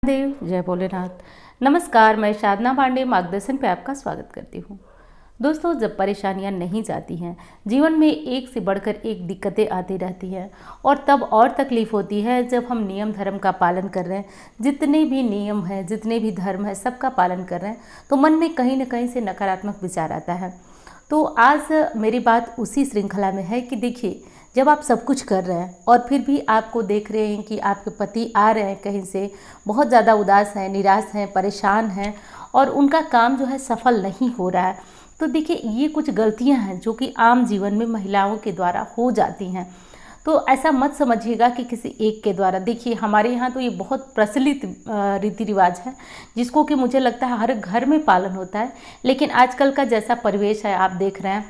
देव जय भोलेनाथ। नमस्कार, मैं साधना पांडे मार्गदर्शन पे आपका स्वागत करती हूँ। दोस्तों, जब परेशानियाँ नहीं जाती हैं, जीवन में एक से बढ़कर एक दिक्कतें आती रहती हैं और तब और तकलीफ़ होती है जब हम नियम धर्म का पालन कर रहे हैं। जितने भी नियम हैं, जितने भी धर्म है, सबका पालन कर रहे हैं तो मन में कहीं ना कहीं से नकारात्मक विचार आता है। तो आज मेरी बात उसी श्रृंखला में है कि देखिए, जब आप सब कुछ कर रहे हैं और फिर भी आपको देख रहे हैं कि आपके पति आ रहे हैं कहीं से, बहुत ज़्यादा उदास हैं, निराश हैं, परेशान हैं और उनका काम जो है सफल नहीं हो रहा है, तो देखिए ये कुछ गलतियां हैं जो कि आम जीवन में महिलाओं के द्वारा हो जाती हैं। तो ऐसा मत समझिएगा कि किसी एक के द्वारा। देखिए, हमारे यहाँ तो ये बहुत प्रचलित रीति रिवाज है जिसको कि मुझे लगता है हर घर में पालन होता है। लेकिन आजकल का जैसा परिवेश है, आप देख रहे हैं,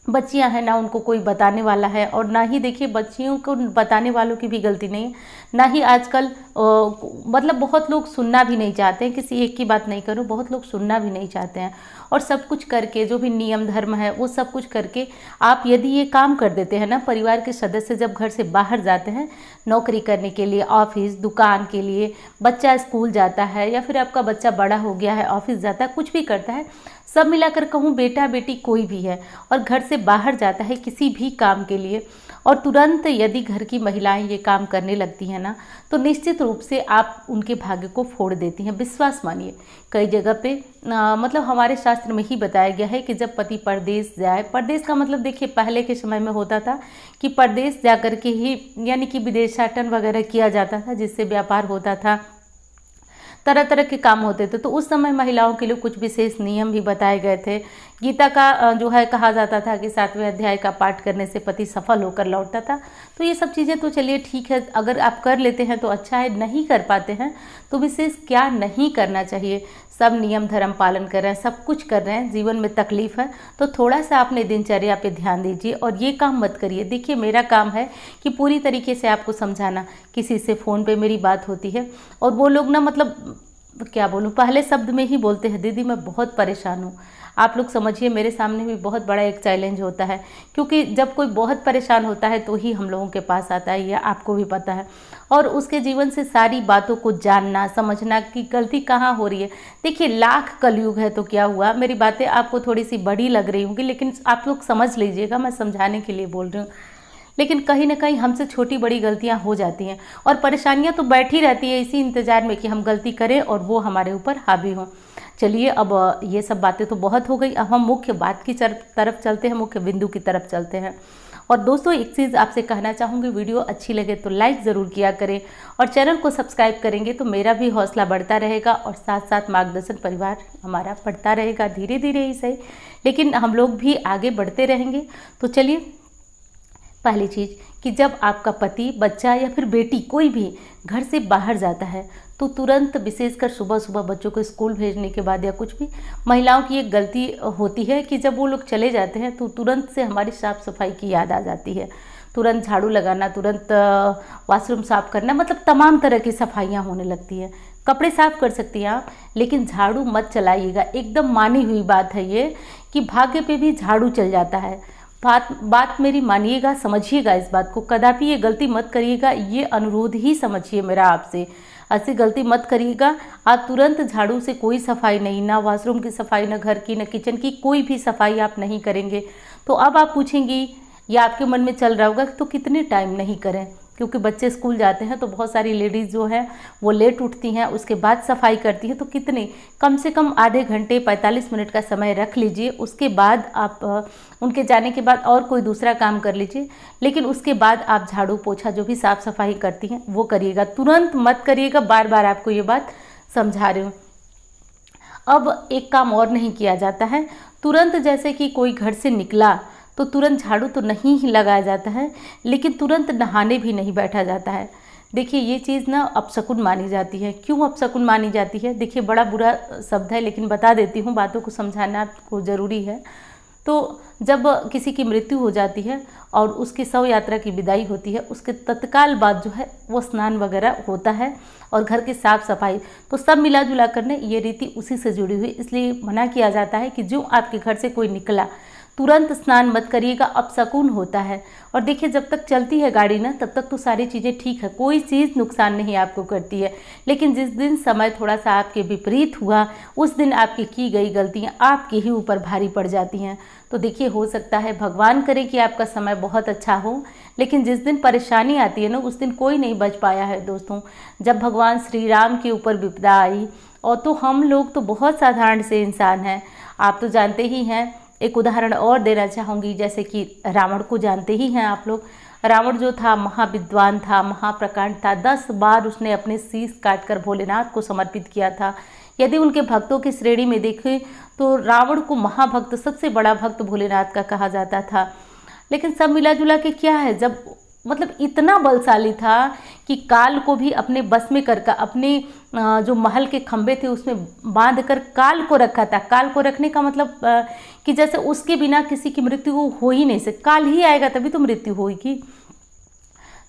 बच्चियां हैं ना, उनको कोई बताने वाला है और ना ही देखिए बच्चियों को बताने वालों की भी गलती नहीं है, ना ही आजकल मतलब बहुत लोग सुनना भी नहीं चाहते हैं। किसी एक की बात नहीं करूं, बहुत लोग सुनना भी नहीं चाहते हैं और सब कुछ करके, जो भी नियम धर्म है वो सब कुछ करके आप यदि ये काम कर देते हैं ना, परिवार के सदस्य जब घर से बाहर जाते हैं नौकरी करने के लिए, ऑफिस दुकान के लिए, बच्चा स्कूल जाता है या फिर आपका बच्चा बड़ा हो गया है ऑफिस जाता है, कुछ भी करता है, सब मिलाकर कहूँ बेटा बेटी कोई भी है और घर से बाहर जाता है किसी भी काम के लिए और तुरंत यदि घर की महिलाएं ये काम करने लगती हैं ना, तो निश्चित रूप से आप उनके भाग्य को फोड़ देती हैं। विश्वास मानिए, कई जगह पे मतलब हमारे शास्त्र में ही बताया गया है कि जब पति परदेश जाए, परदेश का मतलब देखिए पहले के समय में होता था कि परदेश जा कर के ही यानी कि विदेशाटन वगैरह किया जाता था, जिससे व्यापार होता था, तरह तरह के काम होते थे। तो उस समय महिलाओं के लिए कुछ विशेष नियम भी बताए गए थे। गीता का जो है कहा जाता था कि 7वें अध्याय का पाठ करने से पति सफल होकर लौटता था। तो ये सब चीज़ें तो चलिए ठीक है, अगर आप कर लेते हैं तो अच्छा है, नहीं कर पाते हैं तो विशेष क्या नहीं करना चाहिए। सब नियम धर्म पालन कर रहे हैं, सब कुछ कर रहे हैं, जीवन में तकलीफ है तो थोड़ा सा अपने दिनचर्या पे ध्यान दीजिए और ये काम मत करिए। देखिए, मेरा काम है कि पूरी तरीके से आपको समझाना। किसी से फ़ोन पे मेरी बात होती है और वो लोग ना, मतलब क्या बोलूँ, पहले शब्द में ही बोलते हैं, दीदी मैं बहुत परेशान हूँ। आप लोग समझिए, मेरे सामने भी बहुत बड़ा एक चैलेंज होता है, क्योंकि जब कोई बहुत परेशान होता है तो ही हम लोगों के पास आता है, यह आपको भी पता है। और उसके जीवन से सारी बातों को जानना, समझना कि गलती कहाँ हो रही है। देखिए, लाख कलयुग है तो क्या हुआ, मेरी बातें आपको थोड़ी सी बड़ी लग रही होंगी, लेकिन आप लोग समझ लीजिएगा, मैं समझाने के लिए बोल रही हूँ। लेकिन कहीं ना कहीं हमसे छोटी बड़ी गलतियां हो जाती हैं और परेशानियां तो बैठी रहती है इसी इंतज़ार में कि हम गलती करें और वो हमारे ऊपर हावी हो। चलिए, अब ये सब बातें तो बहुत हो गई, अब हम मुख्य बात की तरफ चलते हैं, मुख्य बिंदु की तरफ चलते हैं। और दोस्तों, एक चीज़ आपसे कहना चाहूँगी, वीडियो अच्छी लगे तो लाइक ज़रूर किया करें और चैनल को सब्सक्राइब करेंगे तो मेरा भी हौसला बढ़ता रहेगा और साथ साथ मार्गदर्शन परिवार हमारा बढ़ता रहेगा, धीरे धीरे ही सही, लेकिन हम लोग भी आगे बढ़ते रहेंगे। तो चलिए, पहली चीज़ कि जब आपका पति, बच्चा या फिर बेटी कोई भी घर से बाहर जाता है तो तुरंत, विशेषकर सुबह सुबह बच्चों को स्कूल भेजने के बाद या कुछ भी, महिलाओं की एक गलती होती है कि जब वो लोग चले जाते हैं तो तुरंत से हमारी साफ़ सफाई की याद आ जाती है। तुरंत झाड़ू लगाना, तुरंत वॉशरूम साफ़ करना, मतलब तमाम तरह की सफाइयाँ होने लगती हैं। कपड़े साफ़ कर सकती हैं आप, लेकिन झाड़ू मत चलाइएगा। एकदम मानी हुई बात है ये कि भाग्य पे भी झाड़ू चल जाता है। बात मेरी मानिएगा, समझिएगा इस बात को, कदापि ये गलती मत करिएगा, ये अनुरोध ही समझिए मेरा आपसे। ऐसी गलती मत करिएगा। आप तुरंत झाड़ू से कोई सफाई नहीं, ना वॉशरूम की सफाई, ना घर की, ना किचन की, कोई भी सफाई आप नहीं करेंगे। तो अब आप पूछेंगी या आपके मन में चल रहा होगा तो कितने टाइम नहीं करें, क्योंकि बच्चे स्कूल जाते हैं तो बहुत सारी लेडीज़ जो है वो लेट उठती हैं, उसके बाद सफाई करती हैं। तो कितने, कम से कम आधे घंटे 45 मिनट का समय रख लीजिए। उसके बाद आप उनके जाने के बाद और कोई दूसरा काम कर लीजिए, लेकिन उसके बाद आप झाड़ू पोछा जो भी साफ़ सफाई करती हैं वो करिएगा। तुरंत मत करिएगा, बार बार आपको ये बात समझा रही हूँ। अब एक काम और नहीं किया जाता है, तुरंत जैसे कि कोई घर से निकला तो तुरंत झाड़ू तो नहीं ही लगाया जाता है, लेकिन तुरंत नहाने भी नहीं बैठा जाता है। देखिए, ये चीज़ ना अपशकुन मानी जाती है। क्यों अपशकुन मानी जाती है? देखिए, बड़ा बुरा शब्द है लेकिन बता देती हूँ, बातों को समझाना आपको ज़रूरी है। तो जब किसी की मृत्यु हो जाती है और उसकी शव यात्रा की विदाई होती है, उसके तत्काल बाद जो है वो स्नान वगैरह होता है और घर की साफ़ सफाई, तो सब मिला जुला करने ये रीति उसी से जुड़ी हुई, इसलिए मना किया जाता है कि जो आपके घर से कोई निकला तुरंत स्नान मत करिएगा, अपशकुन होता है। और देखिए जब तक चलती है गाड़ी ना तब तक तो सारी चीज़ें ठीक है, कोई चीज़ नुकसान नहीं आपको करती है, लेकिन जिस दिन समय थोड़ा सा आपके विपरीत हुआ उस दिन आपकी की गई गलतियाँ आपके ही ऊपर भारी पड़ जाती हैं। तो देखिए हो सकता है, भगवान करे कि आपका समय बहुत अच्छा हो, लेकिन जिस दिन परेशानी आती है ना उस दिन कोई नहीं बच पाया है दोस्तों। जब भगवान श्री राम के ऊपर विपदा आई और तो हम लोग तो बहुत साधारण से इंसान हैं, आप तो जानते ही हैं। एक उदाहरण और देना चाहूँगी, जैसे कि रावण को जानते ही हैं आप लोग। रावण जो था महाविद्वान था, महाप्रकांड था, 10 बार उसने अपने शीश काटकर भोलेनाथ को समर्पित किया था। यदि उनके भक्तों की श्रेणी में देखें तो रावण को महाभक्त, सबसे बड़ा भक्त भोलेनाथ का कहा जाता था। लेकिन सब मिला जुला के क्या है, जब मतलब इतना बलशाली था कि काल को भी अपने बस में कर अपने जो महल के खंभे थे उसमें बांध कर काल को रखा था। काल को रखने का मतलब कि जैसे उसके बिना किसी की मृत्यु हो ही नहीं सकती, काल ही आएगा तभी तो मृत्यु होगी।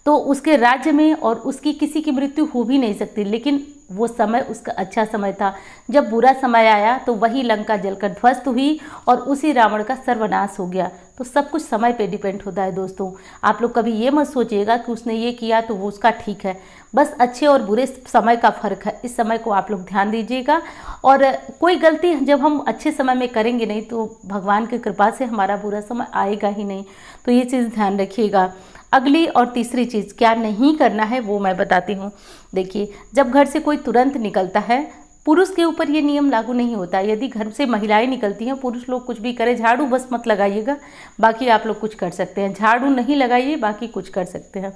तो उसके राज्य में और उसकी किसी की मृत्यु हो भी नहीं सकती। लेकिन वो समय उसका अच्छा समय था। जब बुरा समय आया तो वही लंका जलकर ध्वस्त हुई और उसी रावण का सर्वनाश हो गया। तो सब कुछ समय पे डिपेंड होता है दोस्तों। आप लोग कभी ये मत सोचिएगा कि उसने ये किया तो वो उसका ठीक है, बस अच्छे और बुरे समय का फ़र्क है। इस समय को आप लोग ध्यान दीजिएगा। और कोई गलती जब हम अच्छे समय में करेंगे नहीं तो भगवान की कृपा से हमारा बुरा समय आएगा ही नहीं। तो ये चीज़ ध्यान रखिएगा। अगली और तीसरी चीज़ क्या नहीं करना है वो मैं बताती हूँ। देखिए जब घर से कोई तुरंत निकलता है, पुरुष के ऊपर ये नियम लागू नहीं होता। यदि घर से महिलाएं निकलती हैं, पुरुष लोग कुछ भी करें, झाड़ू बस मत लगाइएगा, बाकी आप लोग कुछ कर सकते हैं। झाड़ू नहीं लगाइए, बाकी कुछ कर सकते हैं।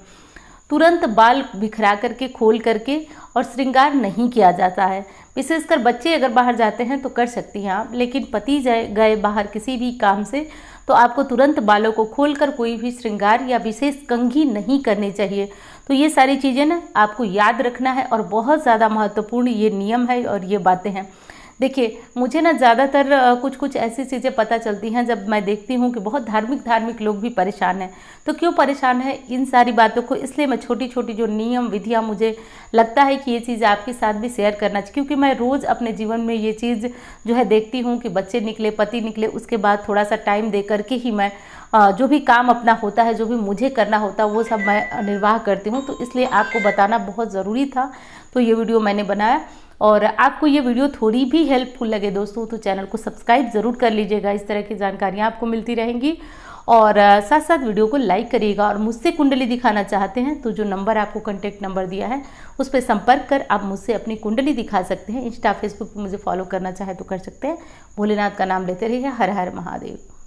तुरंत बाल बिखरा करके, खोल करके और श्रृंगार नहीं किया जाता है। विशेषकर बच्चे अगर बाहर जाते हैं तो कर सकती हैं आप, लेकिन पति गए बाहर किसी भी काम से तो आपको तुरंत बालों को खोलकर कोई भी श्रृंगार या विशेष कंघी नहीं करनी चाहिए। तो ये सारी चीज़ें ना आपको याद रखना है और बहुत ज़्यादा महत्वपूर्ण ये नियम है और ये बातें हैं। देखिए मुझे ना ज़्यादातर कुछ ऐसी चीज़ें पता चलती हैं जब मैं देखती हूँ कि बहुत धार्मिक लोग भी परेशान हैं। तो क्यों परेशान है इन सारी बातों को, इसलिए मैं छोटी छोटी जो नियम विधियाँ मुझे लगता है कि ये चीज़ आपके साथ भी शेयर करना चाहिए, क्योंकि मैं रोज़ अपने जीवन में ये चीज़ जो है देखती हूँ कि बच्चे निकले, पति निकले, उसके बाद थोड़ा सा टाइम दे करके ही मैं जो भी काम अपना होता है, जो भी मुझे करना होता है वो सब मैं निर्वाह करती हूँ। तो इसलिए आपको बताना बहुत ज़रूरी था, तो ये वीडियो मैंने बनाया। और आपको ये वीडियो थोड़ी भी हेल्पफुल लगे दोस्तों तो चैनल को सब्सक्राइब ज़रूर कर लीजिएगा, इस तरह की जानकारियाँ आपको मिलती रहेंगी। और साथ साथ वीडियो को लाइक करिएगा। और मुझसे कुंडली दिखाना चाहते हैं तो जो नंबर आपको कॉन्टैक्ट नंबर दिया है उस पर संपर्क कर आप मुझसे अपनी कुंडली दिखा सकते हैं। इंस्टा फेसबुक पर मुझे फॉलो करना चाहे तो कर सकते हैं। भोलेनाथ का नाम लेते रहिए। हर हर महादेव।